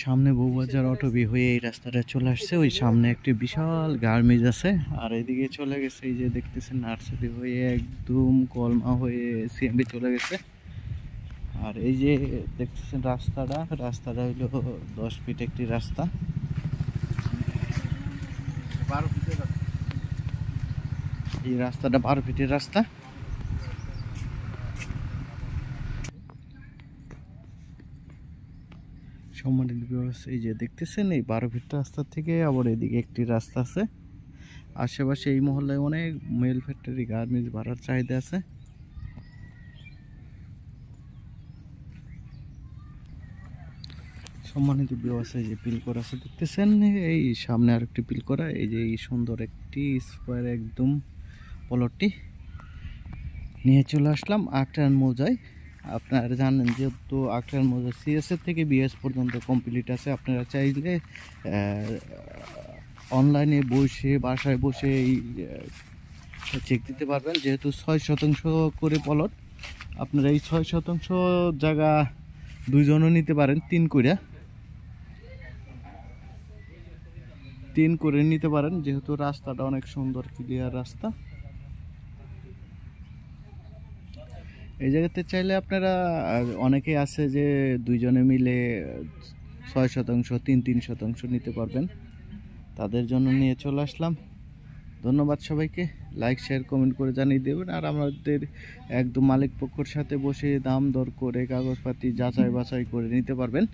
সামনে বউবাজার অটোবি হয়ে এই রাস্তাটা চলে আসছে। ওই সামনে একটি বিশাল গার্মেজ আছে, আর এদিকে চলে গেছে এই যে দেখতেছেন নার্সারি হয়ে একদম কলমা হয়ে সিএমবি চলে গেছে। আর এই যে দেখতেছেন রাস্তাটা হইলো 10 ফিট একটি রাস্তা। এই রাস্তাটা 12 ফিটের রাস্তা। সম্মানিত ভিউয়ার্স, এই যে দেখতেছেন এই 12 ফিট রাস্তা থেকে আবার এদিকে একটি রাস্তা আছে। আশেপাশে এই মহল্লায় অনেক মেল ফ্যাক্টরি গার্মেন্টস বাড়ার চাহিদা আছে। সম্মানিত ভিউয়ার্স, এই যে পিল করা আছে দেখতেছেন, এই সামনে আরেকটি পিল করা। এই যে এই সুন্দর একটি স্কোয়ার একদম প্লটটি নিয়ে চলে আসলাম আক্রান মৌজায়। আপনারা জানেন যেহেতু আক্রান মৌজা সিএসএ থেকে বিএস পর্যন্ত কমপ্লিট আছে। আপনারা চাইলে অনলাইনে বসে বাসায় বসে এই চেক দিতে পারবেন। যেহেতু 6% করে প্লট, আপনারা এই 6% জায়গা দুইজনও নিতে পারেন, 3 করে নিতে পারেন। যেহেতু রাস্তাটা অনেক সুন্দর ক্লিয়ার রাস্তা, এই জায়গাতে চাইলে আপনারা অনেকেই আছে যে দুইজনে মিলে 6% 3% নিতে পারবেন। তাদের জন্য নিয়ে চলে আসলাম। ধন্যবাদ সবাইকে। লাইক শেয়ার কমেন্ট করে জানিয়ে দেবেন। আর আমাদের একদম মালিক পক্ষের সাথে বসে দাম দর করে কাগজপাতি যাচাই বাছাই করে নিতে পারবেন।